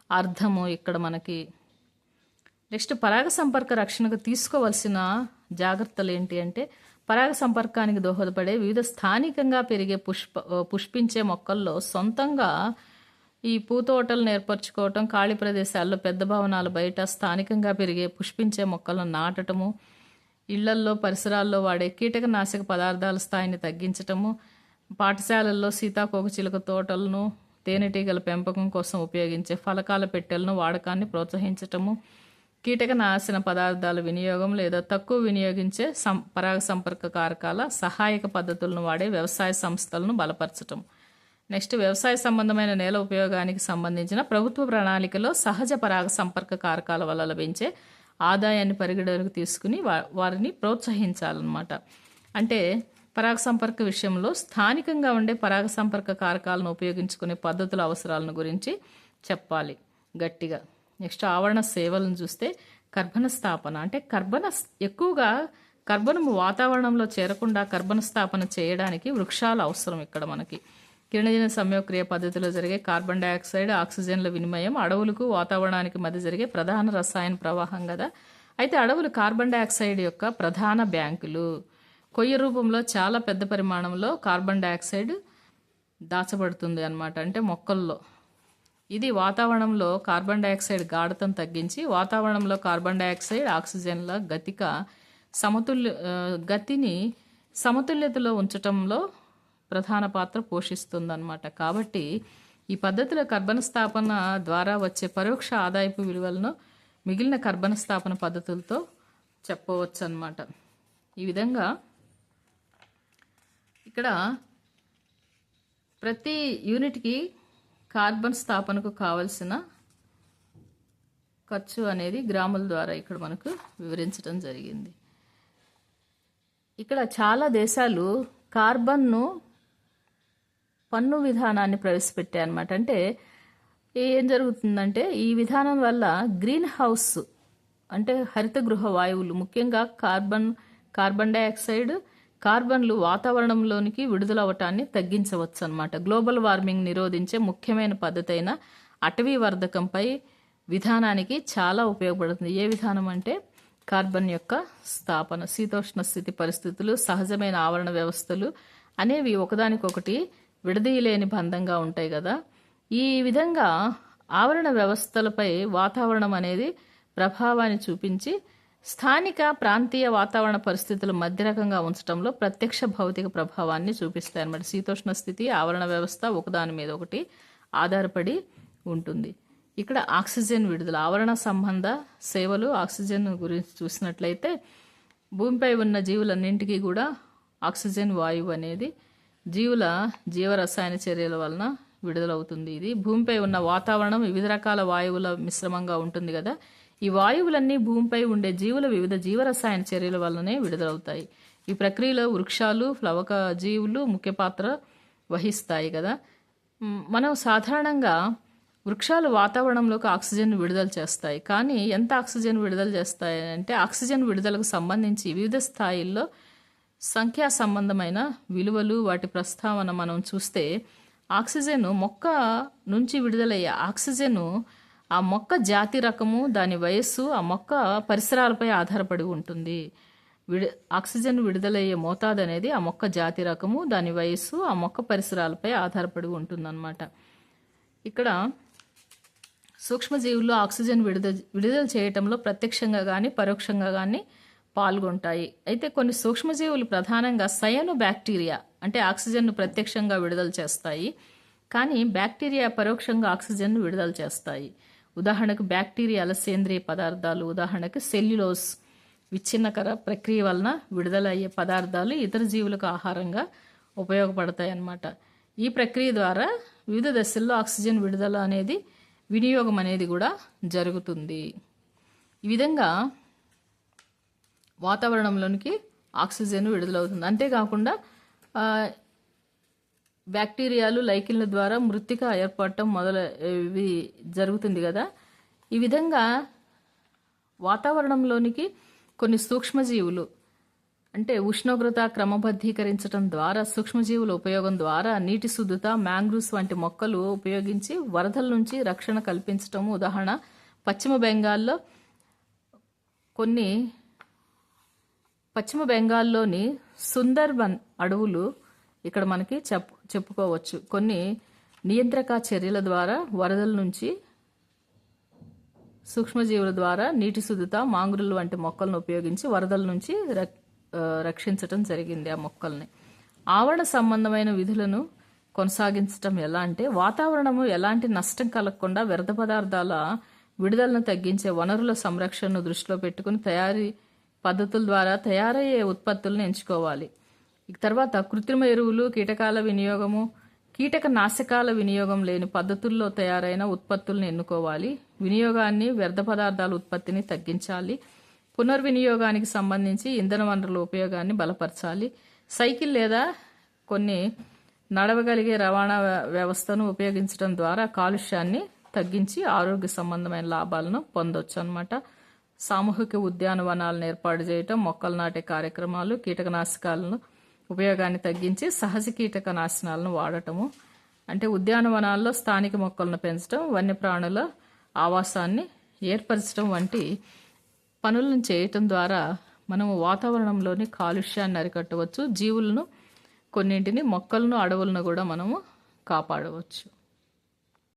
అర్థము ఇక్కడ మనకి. నెక్స్ట్, పరాగ సంపర్క రక్షణకు తీసుకోవలసిన జాగ్రత్తలు ఏంటి అంటే పరాగ సంపర్కానికి దోహదపడే వివిధ స్థానికంగా పెరిగే పుష్పించే మొక్కల్లో సొంతంగా ఈ పూతోటలను ఏర్పరచుకోవటం, ఖాళీ ప్రదేశాల్లో పెద్ద భవనాల బయట స్థానికంగా పెరిగే పుష్పించే మొక్కలను నాటటము, ఇళ్లల్లో పరిసరాల్లో వాడే కీటకనాశక పదార్థాల స్థాయిని తగ్గించటము, పాఠశాలల్లో సీతాకోకచిలుక తోటలను, తేనెటీగల పెంపకం కోసం ఉపయోగించే ఫలకాల పెట్టెలను వాడకాన్ని ప్రోత్సహించటము, కీటకనాశన పదార్థాల వినియోగం లేదా తక్కువ వినియోగించే పరాగ సంపర్క కారకాల సహాయక పద్ధతులను వాడే వ్యవసాయ సంస్థలను బలపరచటం. నెక్స్ట్, వ్యవసాయ సంబంధమైన నేల ఉపయోగానికి సంబంధించిన ప్రభుత్వ ప్రణాళికలో సహజ పరాగ సంపర్క కారకాల వల్ల లభించే ఆదాయాన్ని పరిగణలోకి తీసుకుని వారిని ప్రోత్సహించాలన్నమాట. అంటే పరాగ సంపర్క విషయంలో స్థానికంగా ఉండే పరాగ సంపర్క కారకాలను ఉపయోగించుకునే పద్ధతుల అవసరాలను గురించి చెప్పాలి గట్టిగా. నెక్స్ట్, ఆవరణ సేవలను చూస్తే కర్బన స్థాపన అంటే ఎక్కువగా కర్బనము వాతావరణంలో చేరకుండా కర్బన స్థాపన చేయడానికి వృక్షాలు అవసరం. ఇక్కడ మనకి కిరణజన సంయోక్రియ పద్ధతిలో జరిగే కార్బన్ డైఆక్సైడ్, ఆక్సిజన్ల వినిమయం అడవులకు వాతావరణానికి మధ్య జరిగే ప్రధాన రసాయన ప్రవాహం కదా. అయితే అడవులు కార్బన్ డైఆక్సైడ్ యొక్క ప్రధాన బ్యాంకులు. కొయ్య రూపంలో చాలా పెద్ద పరిమాణంలో కార్బన్ డైఆక్సైడ్ దాచబడుతుంది అన్నమాట. అంటే మొక్కల్లో ఇది వాతావరణంలో కార్బన్ డైఆక్సైడ్ గాఢతను తగ్గించి వాతావరణంలో కార్బన్ డైఆక్సైడ్, ఆక్సిజన్ల గతిని సమతుల్యతలో ఉంచటంలో ప్రధాన పాత్ర పోషిస్తుందన్నమాట. కాబట్టి ఈ పద్ధతిలో కర్బన స్థాపన ద్వారా వచ్చే పరోక్ష ఆదాయపు విలువలను మిగిలిన కర్బన స్థాపన పద్ధతులతో చెప్పవచ్చు అన్నమాట. ఈ విధంగా ఇక్కడ ప్రతి యూనిట్కి కార్బన్ స్థాపనకు కావలసిన ఖర్చు అనేది గ్రాముల ద్వారా ఇక్కడ మనకు వివరించడం జరిగింది. ఇక్కడ చాలా దేశాలు కార్బన్ను పన్ను విధానాన్ని ప్రవేశపెట్టాయి అన్నమాట. అంటే ఏం జరుగుతుందంటే ఈ విధానం వల్ల గ్రీన్ హౌస్ అంటే హరిత గృహ వాయువులు ముఖ్యంగా కార్బన్ డైఆక్సైడ్, కార్బన్లు వాతావరణంలోనికి విడుదలవటాన్ని తగ్గించవచ్చు అన్నమాట. గ్లోబల్ వార్మింగ్ నిరోధించే ముఖ్యమైన పద్ధతి అయిన అటవీ వర్ధకంపై విధానానికి చాలా ఉపయోగపడుతుంది. ఏ విధానం అంటే కార్బన్ యొక్క స్థాపన, శీతోష్ణ స్థితి పరిస్థితులు, సహజమైన ఆవరణ వ్యవస్థలు అనేవి ఒకదానికొకటి విడదీయలేని బంధంగా ఉంటాయి కదా. ఈ విధంగా ఆవరణ వ్యవస్థలపై వాతావరణం అనేది ప్రభావాన్ని చూపించి స్థానిక ప్రాంతీయ వాతావరణ పరిస్థితులు మధ్యరకంగా ఉంచడంలో ప్రత్యక్ష భౌతిక ప్రభావాన్ని చూపిస్తాయి అన్నమాట. శీతోష్ణ స్థితి, ఆవరణ వ్యవస్థ ఒకదాని మీద ఒకటి ఆధారపడి ఉంటుంది. ఇక్కడ ఆక్సిజన్ విడుదల, ఆవరణ సంబంధ సేవలు ఆక్సిజన్ గురించి చూసినట్లయితే భూమిపై ఉన్న జీవులన్నింటికీ కూడా ఆక్సిజన్ వాయువు అనేది జీవుల జీవరసాయన చర్యల వలన విడుదలవుతుంది. ఇది భూమిపై ఉన్న వాతావరణం వివిధ రకాల వాయువుల మిశ్రమంగా ఉంటుంది కదా. ఈ వాయువులన్నీ భూమిపై ఉండే జీవుల వివిధ జీవరసాయన చర్యల వల్లనే విడుదలవుతాయి. ఈ ప్రక్రియలో వృక్షాలు, ప్లవక జీవులు ముఖ్య పాత్ర వహిస్తాయి కదా. మనం సాధారణంగా వృక్షాలు వాతావరణంలోకి ఆక్సిజన్ విడుదల చేస్తాయి. కానీ ఎంత ఆక్సిజన్ విడుదల చేస్తాయి అంటే ఆక్సిజన్ విడుదలకు సంబంధించి వివిధ స్థాయిల్లో సంఖ్యా సంబంధమైన విలువలు, వాటి ప్రస్తావన మనం చూస్తే ఆక్సిజన్ మొక్క నుంచి విడుదలయ్యే ఆక్సిజన్ ఆ మొక్క జాతి రకము, దాని వయస్సు, ఆ మొక్క పరిసరాలపై ఆధారపడి ఉంటుంది. ఆక్సిజన్ విడుదలయ్యే మోతాదు అనేది ఆ మొక్క జాతి రకము, దాని వయస్సు, ఆ మొక్క పరిసరాలపై ఆధారపడి ఉంటుందన్నమాట. ఇక్కడ సూక్ష్మజీవుల్లో ఆక్సిజన్ విడుదల చేయటంలో ప్రత్యక్షంగా కానీ పరోక్షంగా కానీ పాల్గొంటాయి. అయితే కొన్ని సూక్ష్మజీవులు ప్రధానంగా సయను బ్యాక్టీరియా అంటే ఆక్సిజన్ను ప్రత్యక్షంగా విడుదల చేస్తాయి, కానీ బ్యాక్టీరియా పరోక్షంగా ఆక్సిజన్ను విడుదల చేస్తాయి. ఉదాహరణకు బ్యాక్టీరియాల సేంద్రియ పదార్థాలు, ఉదాహరణకు సెల్యులోస్ విచ్ఛిన్నకర ప్రక్రియ వలన విడుదలయ్యే పదార్థాలు ఇతర జీవులకు ఆహారంగా ఉపయోగపడతాయి అన్నమాట. ఈ ప్రక్రియ ద్వారా వివిధ దశల్లో ఆక్సిజన్ విడుదల అనేది, వినియోగం అనేది కూడా జరుగుతుంది. ఈ విధంగా వాతావరణంలోనికి ఆక్సిజన్ విడుదలవుతుంది. అంతేకాకుండా బ్యాక్టీరియాలు, లైకిన్ల ద్వారా మృత్తిక ఏర్పడటం ఇవి జరుగుతుంది కదా. ఈ విధంగా వాతావరణంలోనికి కొన్ని సూక్ష్మజీవులు అంటే ఉష్ణోగ్రత క్రమబద్ధీకరించడం ద్వారా, సూక్ష్మజీవుల ఉపయోగం ద్వారా నీటి శుద్ధత, మ్యాంగ్రూవ్స్ వంటి మొక్కలు ఉపయోగించి వరదల నుంచి రక్షణ కల్పించటము. ఉదాహరణ పశ్చిమ బెంగాల్లోని సుందర్బన్ అడవులు ఇక్కడ మనకి చెప్పుకోవచ్చు. కొన్ని నియంత్రక చర్యల ద్వారా వరదల నుంచి సూక్ష్మజీవుల ద్వారా నీటి శుద్ధత, మాంగ్రులు వంటి మొక్కలను ఉపయోగించి వరదల నుంచి రక్షించటం జరిగింది ఆ మొక్కల్ని. ఆవరణ సంబంధమైన విధులను కొనసాగించటం ఎలా అంటే వాతావరణము ఎలాంటి నష్టం కలగకుండా వ్యర్థ పదార్థాల విడుదలను తగ్గించే వనరుల సంరక్షణను దృష్టిలో పెట్టుకుని తయారీ పద్ధతుల ద్వారా తయారయ్యే ఉత్పత్తులను ఎంచుకోవాలి. తర్వాత కృత్రిమ ఎరువులు, కీటకాల వినియోగము, కీటకనాశకాల వినియోగం లేని పద్ధతుల్లో తయారైన ఉత్పత్తులను ఎన్నుకోవాలి. వినియోగాన్ని, వ్యర్థ పదార్థాల ఉత్పత్తిని తగ్గించాలి. పునర్వినియోగానికి సంబంధించి ఇంధన వనరుల ఉపయోగాన్ని బలపరచాలి. సైకిల్ లేదా కొన్ని నడవగలిగే రవాణా వ్యవస్థను ఉపయోగించడం ద్వారా కాలుష్యాన్ని తగ్గించి ఆరోగ్య సంబంధమైన లాభాలను పొందొచ్చు అన్నమాట. సామూహిక ఉద్యానవనాలను ఏర్పాటు చేయటం, మొక్కలు నాటే కార్యక్రమాలు, కీటకనాశకాలను ఉపయోగాన్ని తగ్గించి సహజ కీటకనాశనాలను వాడటము అంటే ఉద్యానవనాల్లో స్థానిక మొక్కలను పెంచడం, వన్యప్రాణుల ఆవాసాన్ని ఏర్పరచడం వంటి పనులను చేయటం ద్వారా మనము వాతావరణంలోని కాలుష్యాన్ని అరికట్టవచ్చు. జీవులను, కొన్నింటిని, మొక్కలను, అడవులను కూడా మనము కాపాడవచ్చు.